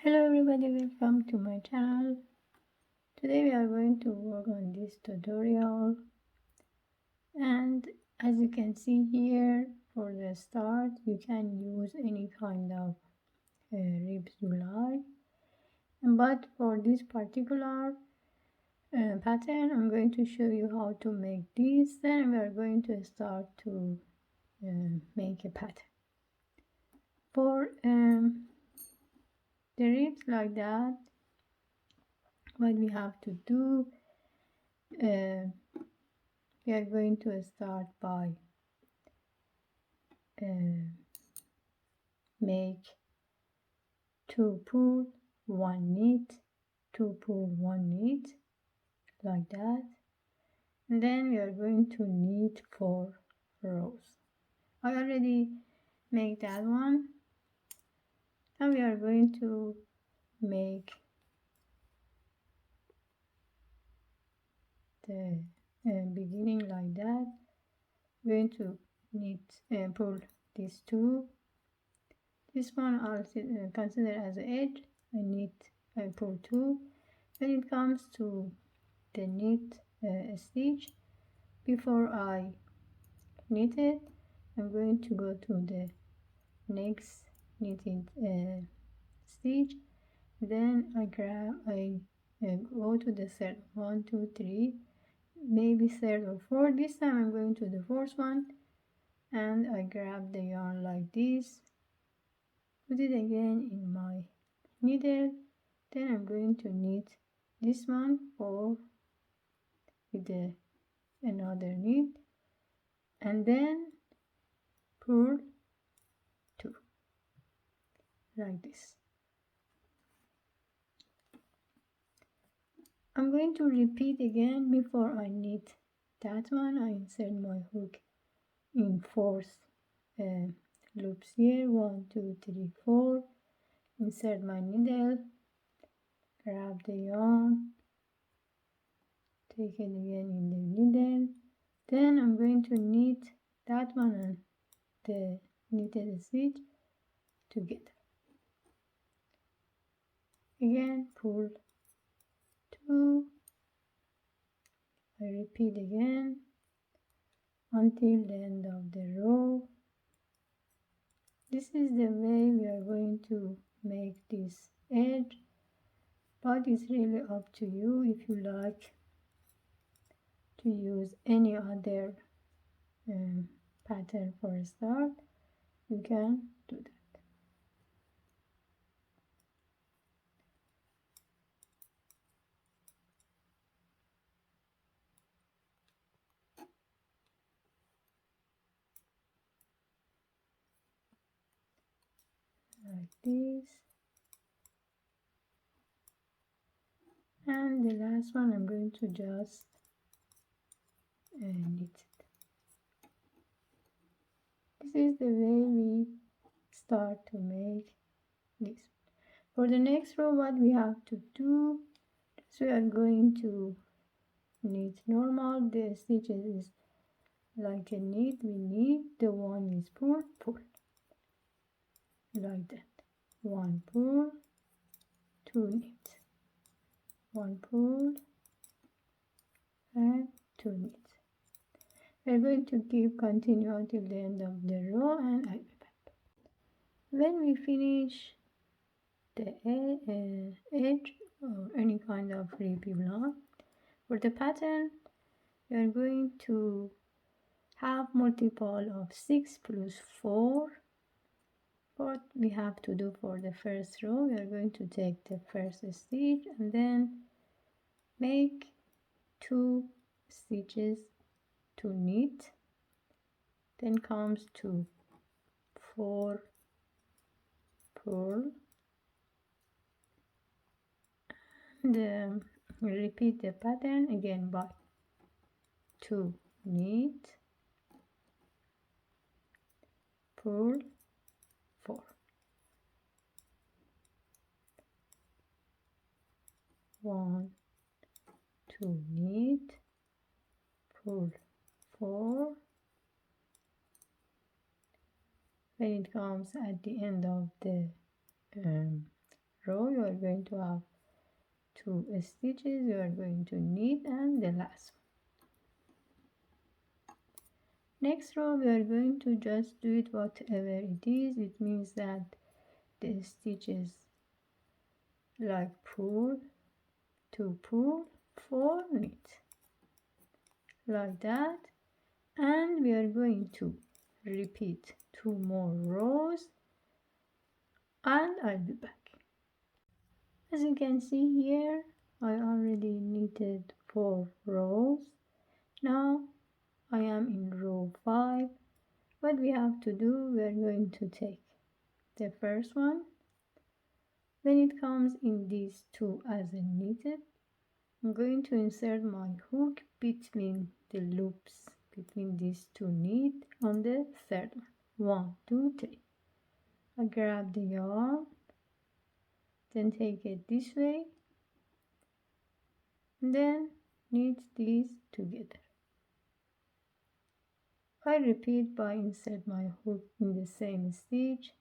Hello everybody, welcome to my channel. Today we are going to work on this tutorial, and as you can see here, for the start you can use any kind of ribs you like, but for this particular pattern I'm going to show you how to make this. Then we are going to start to make a pattern for the ribs like that. What we have to do, we are going to start by make 2 pull 1 knit, 2 pull 1 knit, like that, and then we are going to knit 4 rows. I already make that one. Now we are going to make the beginning like that. We're going to knit pull these 2. This one I'll consider as an edge. I pull 2. When it comes to the knit stitch, before I knit it, I'm going to go to the next knitted stitch. Then I go to the third 1, 2, 3, maybe third or fourth. This time I'm going to the fourth one, and I grab the yarn like this, put it again in my needle. Then I'm going to knit this one with another knit, and then pull 2 like this. I'm going to repeat again. Before I knit that one, I insert my hook in 4 loops here, 1, 2, 3, 4, insert my needle, grab the yarn, take it again in the needle. Then I'm going to knit that one and the knitted stitch together. Again, pull 2. I repeat again until the end of the row. This is the way we are going to make this edge, but it's really up to you. If you like to use any other pattern for a start, you can do that. Like this. And the last one I'm going to just knit it. This is the way we start to make this. For the next row, what we have to do is we are going to knit normal. The stitches is like a knit. We knit, the one is pull, like that. 1 pull, 2 knit, 1 pull and 2 knit. We're going to continue until the end of the row, and I'll be back. When we finish the edge or any kind of rib you like, for the pattern we are going to have multiple of 6 plus 4. What we have to do for the first row, we are going to take the first stitch and then make 2 stitches to knit, then comes to 4 pull, and repeat the pattern again by 2 knit, pull, 4, 1, 2 knit, pull, 4. When it comes at the end of the row you are going to have 2 stitches you are going to knit, and the last one. Next row we are going to just do it whatever it is. It means that the stitches like pull, 2 pull, 4 knit, like that, and we are going to repeat 2 more rows and I'll be back. As you can see here, I already knitted 4 rows. Now I am in row 5. What we have to do, we are going to take the first one. When it comes in these 2 as a knitted, I'm going to insert my hook between the loops, between these 2 knit on the third one. 1, 2, 3. I grab the yarn, then take it this way, and then knit these together. I repeat by insert my hook in the same stitch,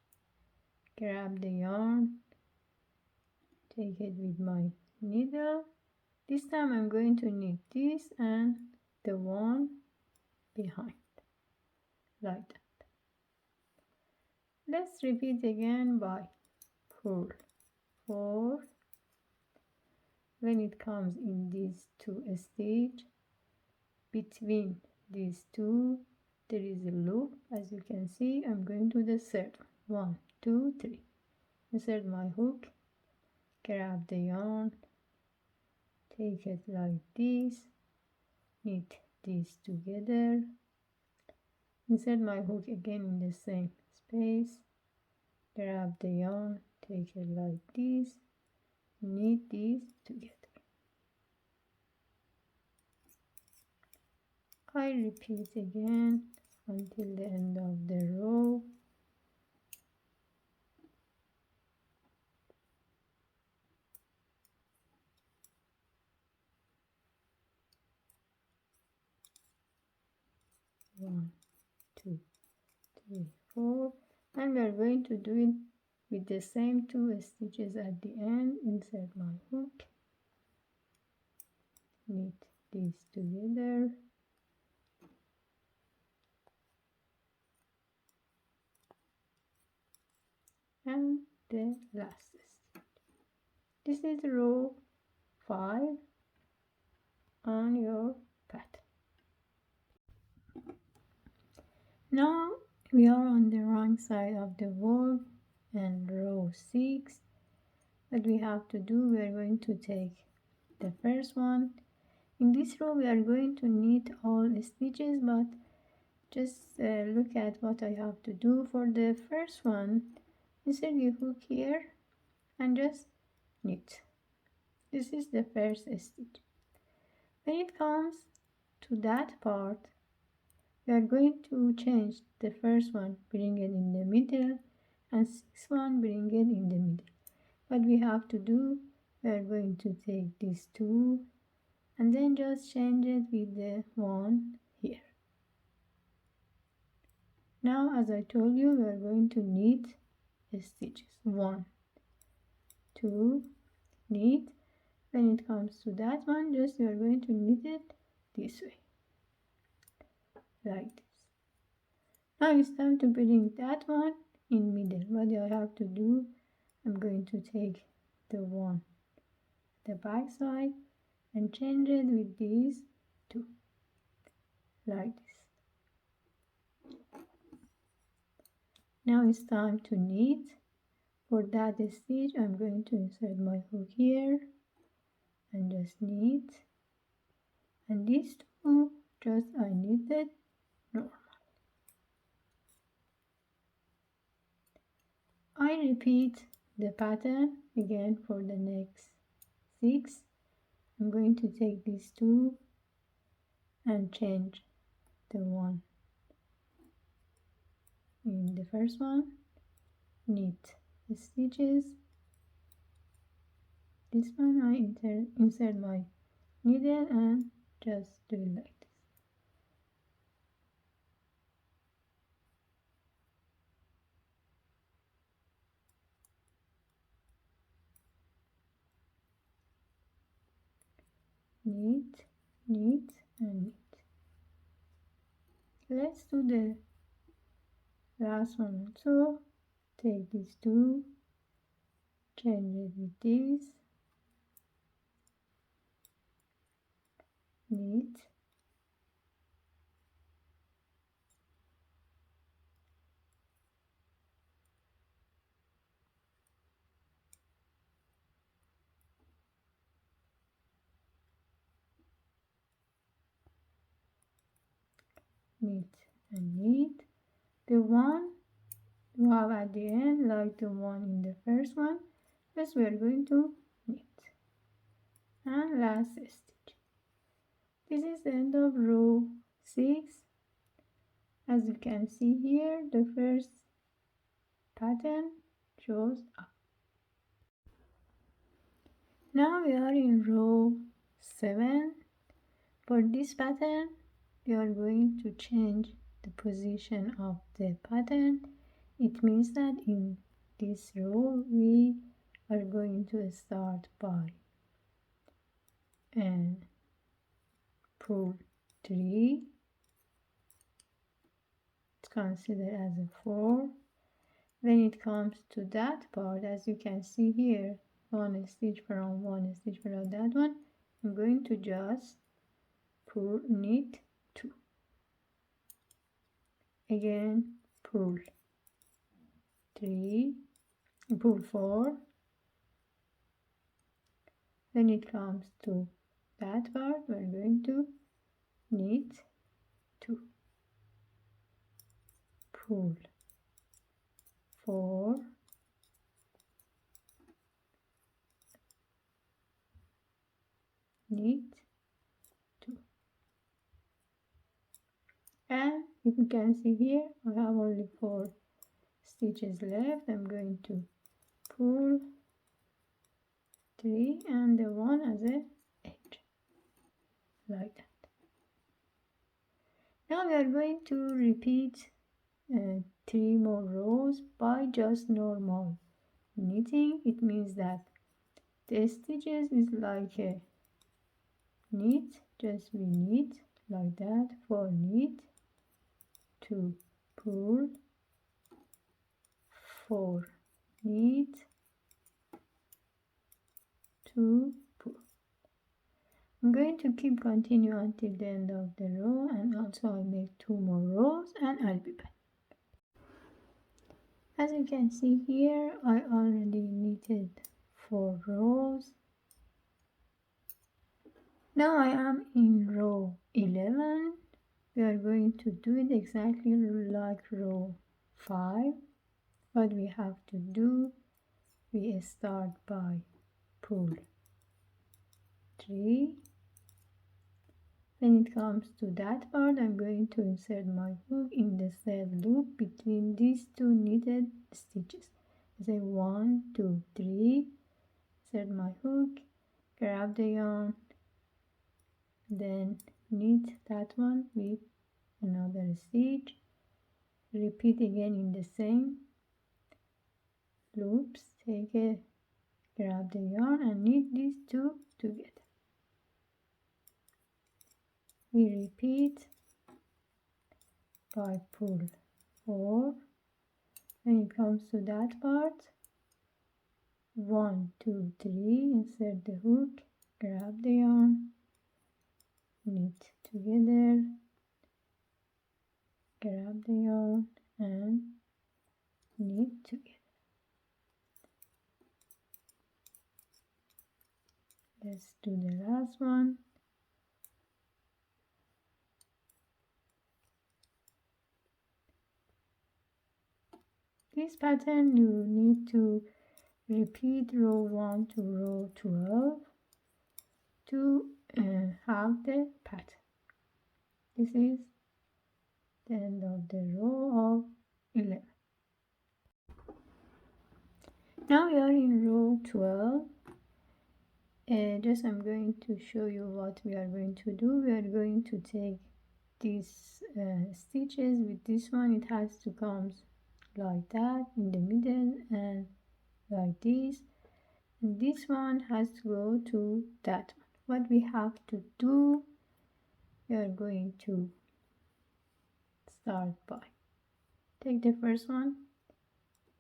grab the yarn, take it with my needle. This time I'm going to knit this and the one behind, like that. Let's repeat again by pull 4. When it comes in these 2 stitch, between these 2 there is a loop. As you can see, I'm going to the third one. 1, 2, 3. Insert my hook, grab the yarn, take it like this, knit these together, insert my hook again in the same space, grab the yarn, take it like this, knit these together. I repeat again until the end of the row. One, 2, 3, 4, and we are going to do it with the same 2 stitches at the end. Insert my hook, knit these together, and the last stitch. This is row 5 on your pattern. Now we are on the wrong side of the work and row 6. What we have to do, we are going to take the first one. In this row we are going to knit all stitches, but just look at what I have to do. For the first one, insert the hook here and just knit. This is the first stitch. When it comes to that part, we are going to change the first one, bring it in the middle, and sixth one, bring it in the middle. What we have to do, we are going to take these 2 and then just change it with the one here. Now, as I told you, we are going to knit stitches. 1, 2, knit. When it comes to that one, just you are going to knit it this way, like this. Now it's time to bring that one in middle. What I have to do, I'm going to take the one, the back side, and change it with these 2, like this. Now it's time to knit. For that stitch, I'm going to insert my hook here and just knit. And these 2, just I knitted normal. I repeat the pattern again for the next 6. I'm going to take these 2 and change the one in the first one, knit the stitches. This one I insert my needle and just do it like this. knit, knit, and knit. Let's do the last one. So take these two, change it with this, knit, knit, and knit. The one you have at the end, like the one in the first one, first we are going to knit, and last stitch. This is the end of row 6. As you can see here, the first pattern shows up. Now we are in row 7. For this pattern, we are going to change the position of the pattern. It means that in this row we are going to start by pull 3. It's considered as a 4. When it comes to that part, as you can see here, one stitch from one stitch from that one, I'm going to just pull, knit 2. Again, pull 3, pull 4. When it comes to that part, we're going to knit 2, pull 4, knit 2. And if you can see here, I have only 4 stitches left. I'm going to pull 3 and the one as a edge, like that. Now we are going to repeat 3 more rows by just normal knitting. It means that the stitches is like a knit, just we knit like that, 4 knit, 2 pull, 4 knit, 2 pull. I'm going to keep continue until the end of the row, and also I make 2 more rows and I'll be back. As you can see here, I already knitted 4 rows. Now I am in row 11. We are going to do it exactly like row 5. What we have to do, we start by pull 3. When it comes to that part, I'm going to insert my hook in the third loop between these 2 knitted stitches. I say 1, 2, 3, insert my hook, grab the yarn, then knit that one with another stitch, repeat again in the same loops, grab the yarn and knit these 2 together. We repeat by pull 4. When it comes to that part, 1, 2, 3, insert the hook, grab the yarn, knit together, grab the yarn and knit together. Let's do the last one. This pattern you need to repeat row 1 to row 12 to have the pattern. This is the end of the row of 11. Now we are in row 12. Just I'm going to show you what we are going to do. We are going to take these stitches with this one. It has to come like that in the middle and like this, and this one has to go to that what we have to do, we are going to start by take the first one,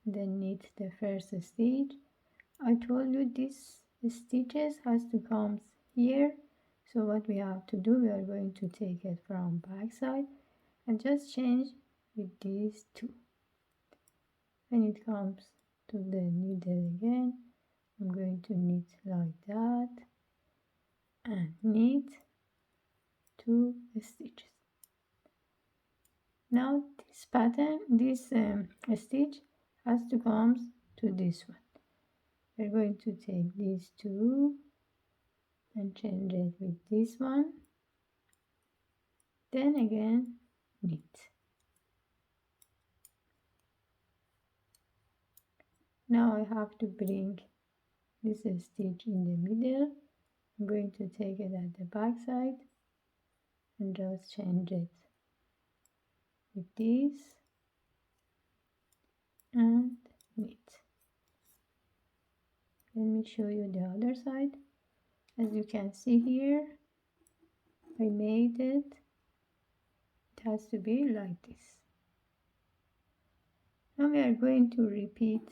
then knit the first stitch. I told you this stitches has to come here, so what we have to do, we are going to take it from back side and just change with these two. When it comes to the needle again, I'm going to knit like that and knit 2 stitches. Now this pattern, this stitch has to come to this one. We're going to take these two and change it with this one, then again knit. Now I have to bring this stitch in the middle. I'm going to take it at the back side and just change it with this and knit. Let me show you the other side. As you can see here, I made it. It has to be like this. Now we are going to repeat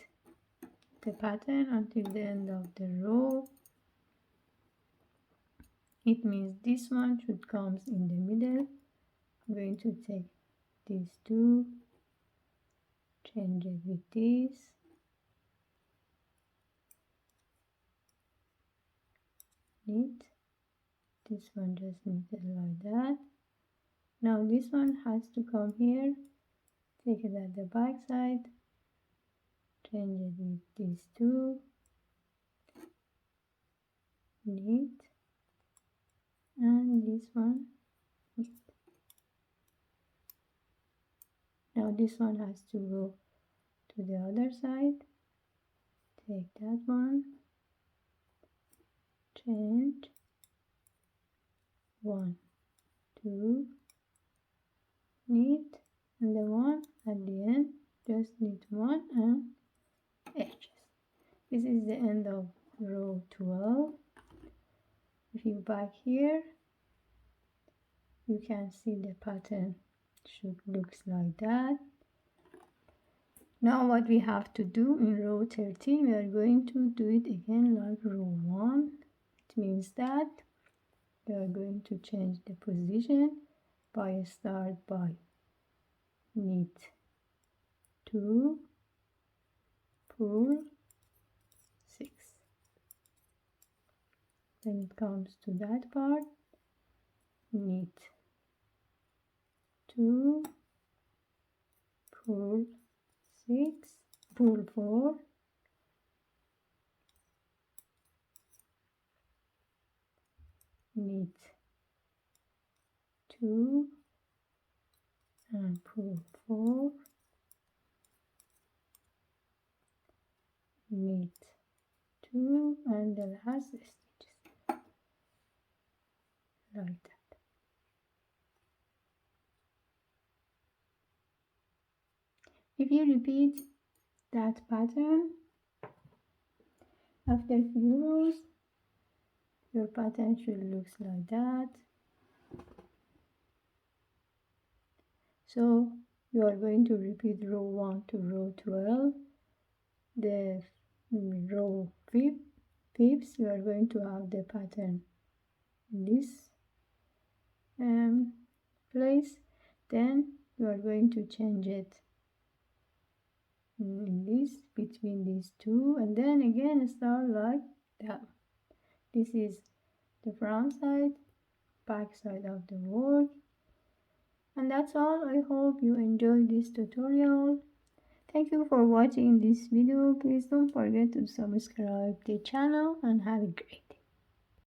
the pattern until the end of the row. It means this one should come in the middle. I'm going to take these two, change it with this, knit. This one just knitted like that. Now this one has to come here, take it at the back side, change it with these two, knit, and this one knit. Now this one has to go to the other side, take that one, change, 1, 2, knit, and the one at the end, just knit 1 and edges. This is the end of row 12. If you back here, you can see the pattern should looks like that. Now what we have to do in row 13, we are going to do it again like row 1. It means that we are going to change the position by start by knit 2, pull 6. When it comes to that part, knit 2, pull 6, pull 4, knit 2 and pull 4, knit 2 and the last stitches like that. If you repeat that pattern after few rows, your pattern should look like that. So you are going to repeat row 1 to row 12. The row 5th, you are going to have the pattern in this place. Then you are going to change it in this, between these two, and then again start like that. This is the front side, back side of the work. And that's all. I hope you enjoyed this tutorial. Thank you for watching this video. Please don't forget to subscribe the channel and have a great day.